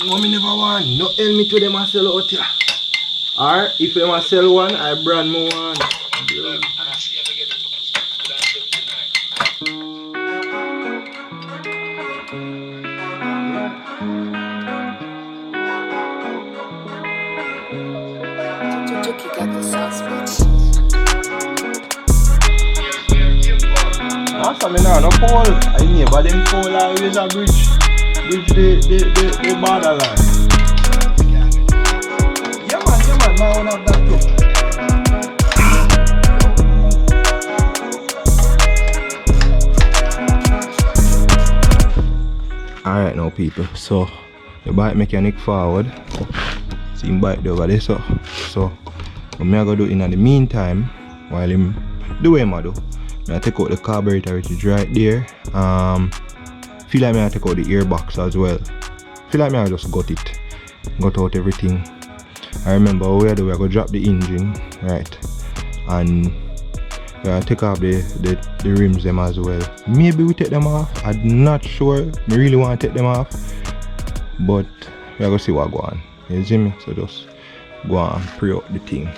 Mommy never want no helmet to them I sell out here. Or if them I sell one, I brand me one. I mean, no pole. I never them pole always a bridge the borderline. Yeah man, I want have that too. Alright now people, so the bike mechanic forward. See him bike over there so what I'm gonna do in the meantime while him do what I do. I take out the carburetor which is right there. Feel like I take out the airbox as well. Feel like I just got out everything. I remember what we do, we're gonna drop the engine, right? And we're gonna take off the rims them as well. Maybe we take them off. I'm not sure. I really want to take them off. But we're gonna see what go on. You see me? So just go on and pre up the thing.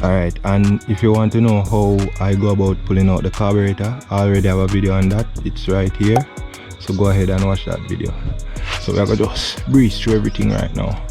Alright, and if you want to know how I go about pulling out the carburetor, I already have a video on that. It's right here. So go ahead and watch that video. So we're gonna just breeze through everything right now.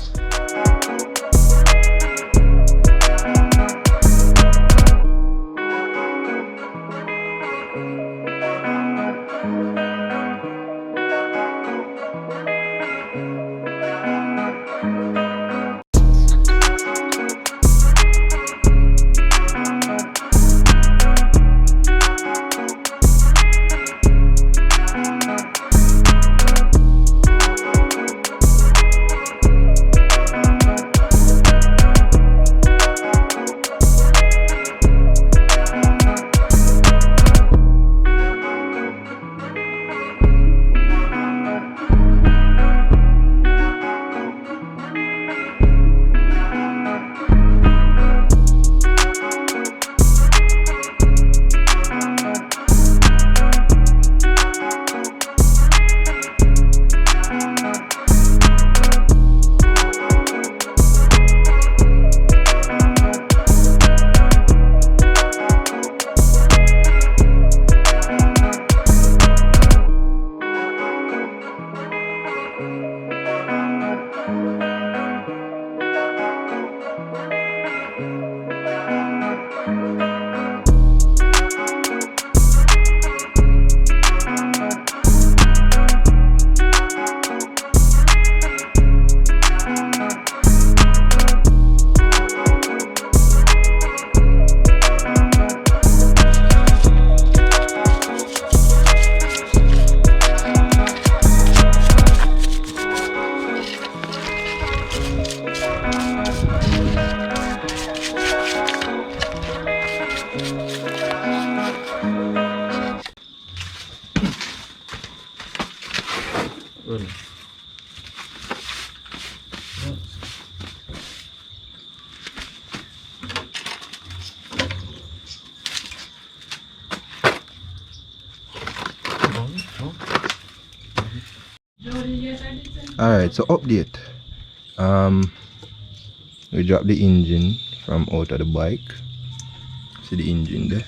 Alright, so update. We dropped the engine from out of the bike. See the engine there.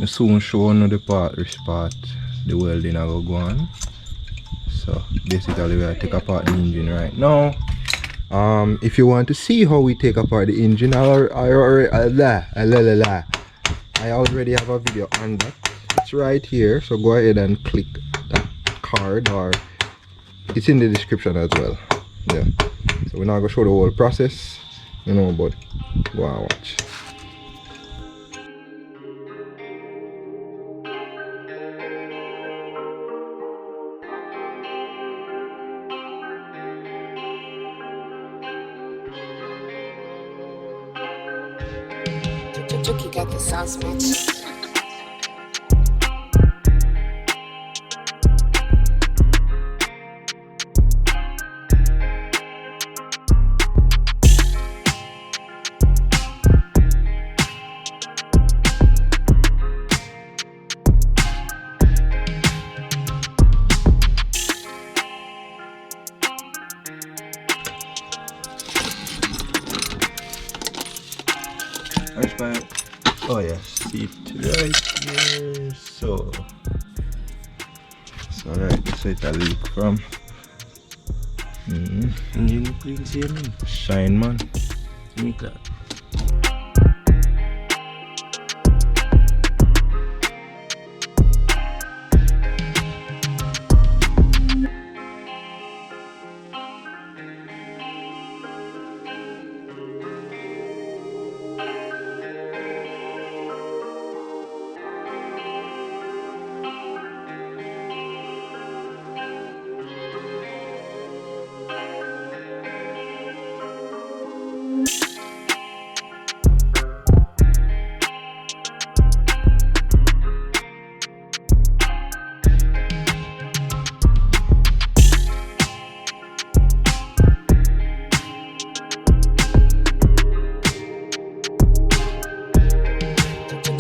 I soon show you the part the welding I go on. So basically we are take apart the engine right now. If you want to see how we take apart the engine, I already have a video on that. It's right here, so go ahead and click that card, or it's in the description as well. Yeah. So we're not gonna show the whole process, you know, but go and watch. Juki got the sauce, bitch. Oh yeah, see it right here. So alright, so it's a leak from Engine clean same. shine man. Make that.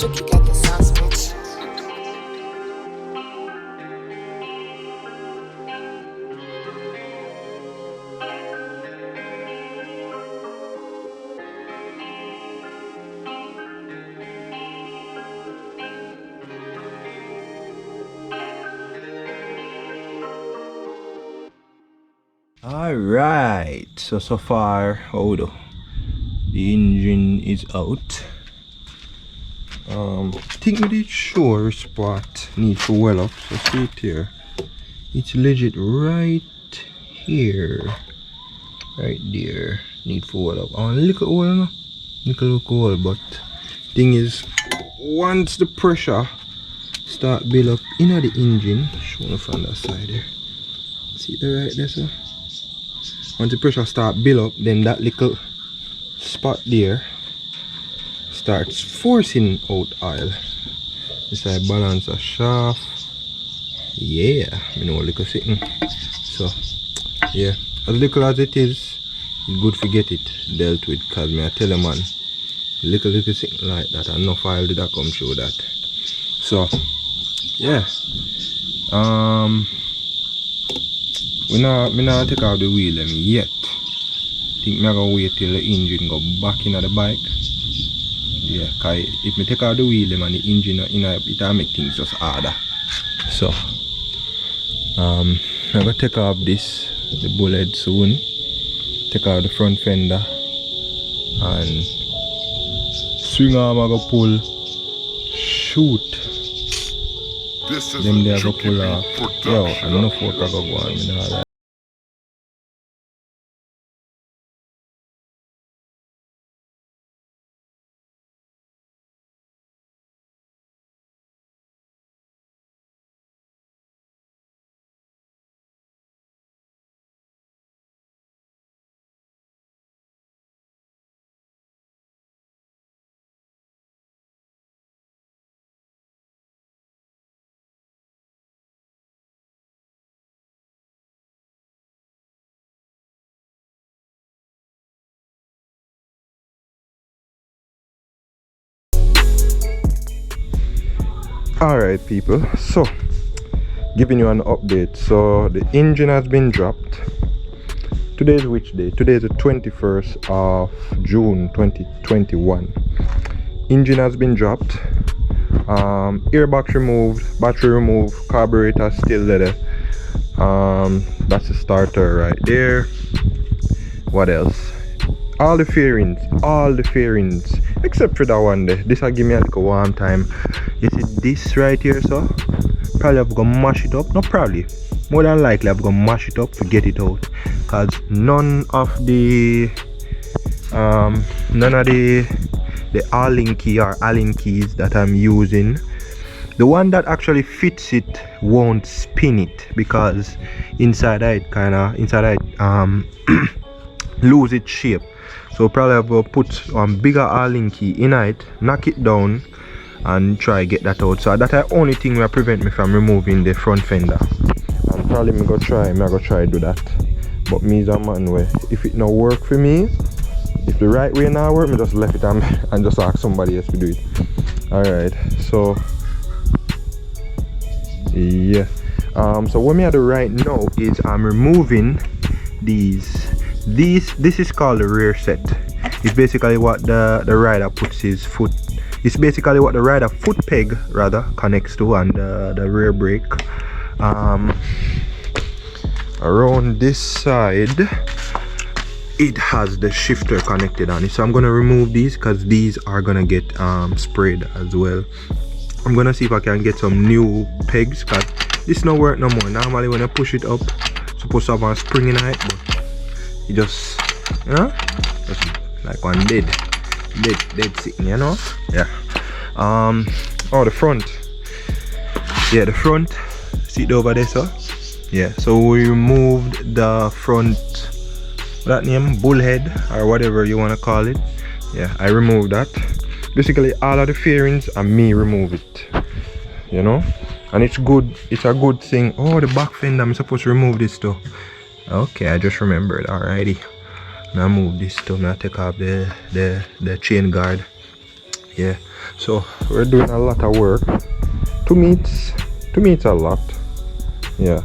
You got the sauce, bitch. Alright, so far, hold on. The engine is out. Think me the sure spot need to well up, so see it here. It's legit right here. Right there. Need to well up. Oh, little hole no? Little hole, but thing is, once the pressure start build up in the engine, show me from that side there. See the right there, sir? Once the pressure start build up, then that little spot there starts forcing out oil. This I balance a shaft. Yeah, you know, little sitting. So yeah, as little as it is, it's good to get it dealt with, cause me I tell a man, little sitting like that, and enough oil did I come through that. So yeah, me not take out the wheel them yet. Think me gonna wait till the engine go back in the bike. Yeah, cause if me take out the wheel them and the engine it'll make things just harder. So I'm gonna take off the bullet soon. Take out the front fender and swing arm I go pull, shoot. Them there go pull off. Yo, I don't know if I go go on. Me nah lie. Alright people, so giving you an update. So the engine has been dropped. Today is which day? Today is the 21st of June 2021. Engine has been dropped, airbox removed, battery removed, carburetor still there. That's the starter right there. What else? All the fairings except for that one there. This will give me a little warm time. You see this right here, so probably I'm gonna mash it up. Not probably, more than likely I'm gonna mash it up to get it out, because none of the Allen key or Allen keys that I'm using, the one that actually fits it won't spin it, because inside it lose its shape. So probably I'm gonna put bigger Allen key in it, knock it down and try get that out. So that's the only thing will prevent me from removing the front fender. And probably me go try do that. But me is a man where if it not work for me, if the right way not work, me just left it and just ask somebody else to do it. Alright, so yeah. So what me I do right now is I'm removing these. This is called the rear set. It's basically what the rider puts his foot. It's basically what the rider foot peg rather connects to, and the rear brake. Around this side, it has the shifter connected on it. So I'm gonna remove these because these are gonna get sprayed as well. I'm gonna see if I can get some new pegs because this no work no more. Normally when I push it up, it's supposed to have a spring in it, but it just, you know, just like one dead sitting, you know. Yeah. Oh, the front. Yeah, the front seat over there, so yeah. So we removed the front, that name, bullhead or whatever you want to call it. Yeah, I removed that. Basically all of the fairings and me remove it, you know. And it's good, it's a good thing. Oh, the back fender, I'm supposed to remove this too. Okay, I just remembered. Alrighty, now move this too. Now take off the chain guard. Yeah, so we're doing a lot of work. To me it's a lot. Yeah.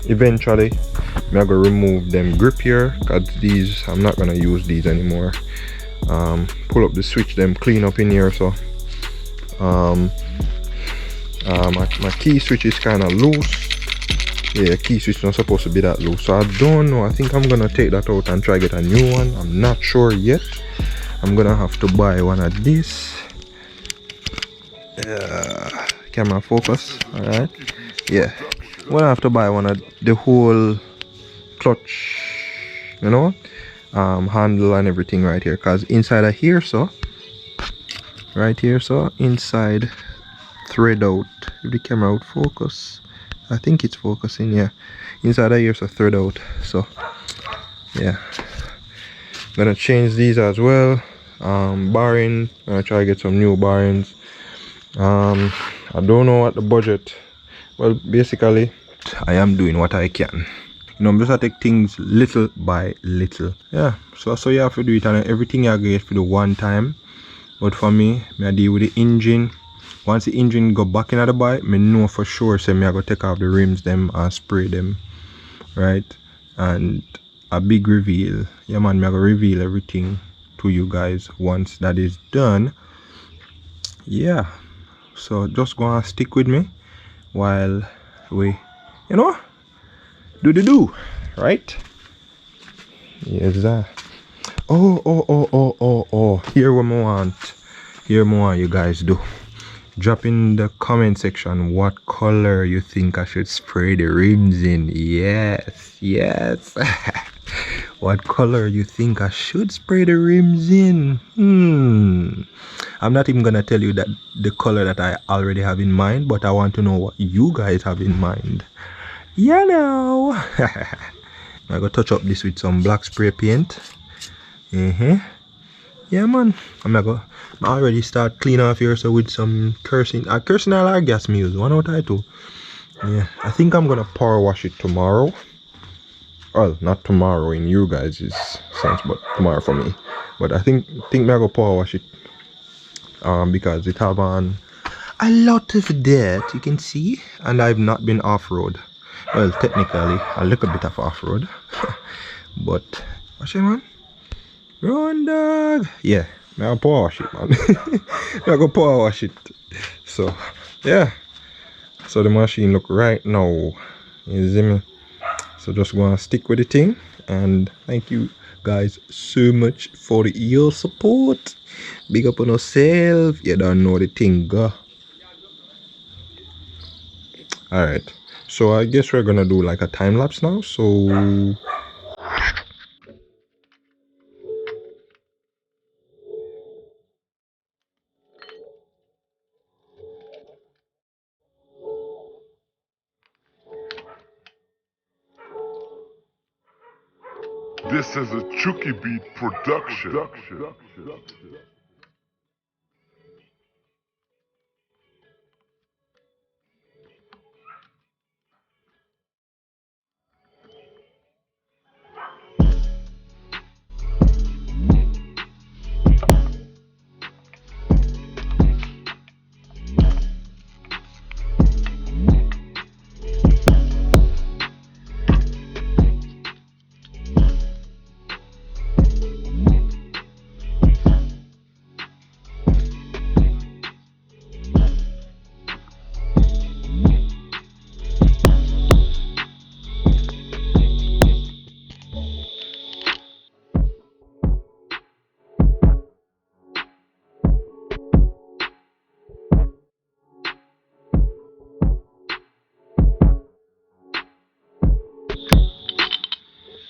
Eventually I'm gonna remove them grip here because these, I'm not gonna use these anymore. Pull up the switch, them clean up in here. So my key switch is kind of loose. Yeah, key switch not supposed to be that loose, so I don't know. I think I'm gonna take that out and try get a new one. I'm not sure yet. I'm gonna have to buy one of this. Camera focus. All right. Yeah, I'm gonna have to buy one of the whole clutch, you know, handle and everything right here, because inside of here, so right here, so inside, thread out. If the camera would focus, I think it's focusing. Yeah, inside of here, so thread out. So yeah, gonna change these as well. Bearing, gonna try to get some new bearings. I don't know what the budget. Well, basically I am doing what I can, you know. I'm just take things little by little. Yeah, so you have to do it, and everything you get for the one time. But for me, I deal with the engine. Once the engine go back in the bike, me know for sure say me I go take off the rims them and spray them, right? And a big reveal. Yeah man, me I go reveal everything to you guys once that is done. Yeah, so just gonna stick with me while we, you know, do right. Yes, that. Oh, here what I want you guys do. Drop in the comment section what color you think I should spray the rims in. Yes. What color you think I should spray the rims in? I'm not even gonna tell you that the color that I already have in mind, but I want to know what you guys have in mind. You know. I'm gonna touch up this with some black spray paint. Yeah man, I already start clean off here, so with some kerosene or gas me use, one out of two. Yeah, I think I'm gonna power wash it tomorrow. Well, not tomorrow in you guys' sense, but tomorrow for me. But I think me I go power wash it, because it have on a lot of dirt, you can see, and I've not been off-road. Well, technically a little bit of off-road. But wash it, man. Run, dog. Yeah, I'll power wash it, man. I go power wash it. So yeah, so the machine look right now, you see me. So just gonna stick with the thing, and thank you guys so much for your support. Big up on yourself. You don't know the thing, go. Alright, so I guess we're gonna do like a time lapse now. So this is a Chucky Beat production.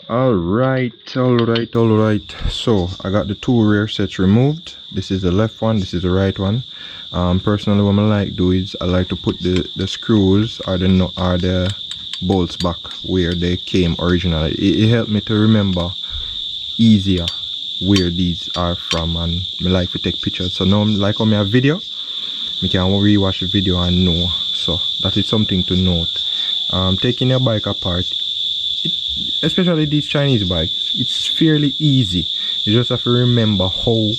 Alright. So I got the two rear sets removed. This is the left one, this is the right one. Personally, what I like do is I like to put the screws or the bolts back where they came originally. It helped me to remember easier where these are from, and I like to take pictures. So now, like on my video, I can rewatch the video and know. So that is something to note. Taking your bike apart, especially these Chinese bikes, it's fairly easy. You just have to remember how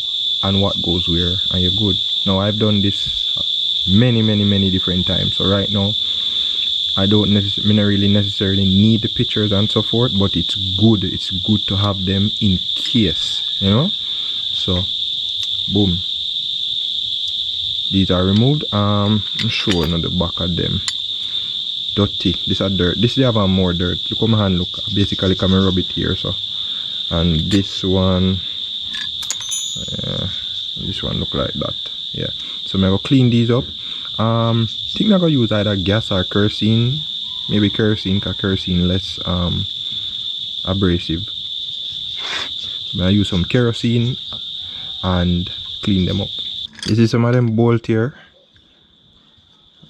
and what goes where, and you're good. Now I've done this many different times, so right now I don't really necessarily need the pictures and so forth, but it's good to have them in case, you know. So boom, these are removed. I'm showing on the back of them. Dirty. This are dirt. This they have more dirt. Look at my hand. Look. Basically, come and rub it here. So, and this one look like that. Yeah. So I'm gonna clean these up. I think I'm gonna use either gas or kerosene. Maybe kerosene, because kerosene less abrasive. So I'm gonna use some kerosene and clean them up. This is some of them bolt here,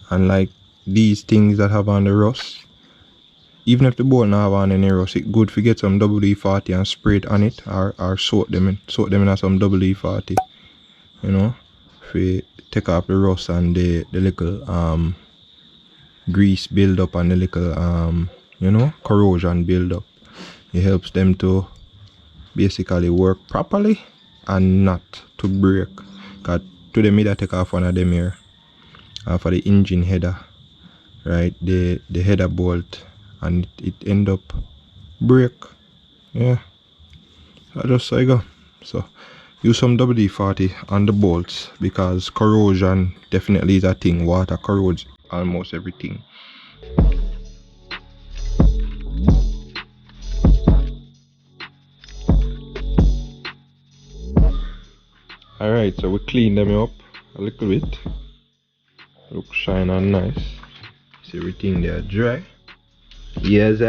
and like these things that have on the rust, even if the bolt not have on any rust, it's good to get some WD-40 and spray it on it, or soak them in some WD-40, you know, if take off the rust and the little grease build up and the little you know, corrosion build up. It helps them to basically work properly and not to break. Cause to them, I take off one of them here for the engine header, right, the header bolt, and it end up break. Yeah, that's just how I go. So use some WD-40 on the bolts, because corrosion definitely is a thing. Water corrodes almost everything. Alright, so we clean them up a little bit. Look shine and nice. See everything there dry. Yes,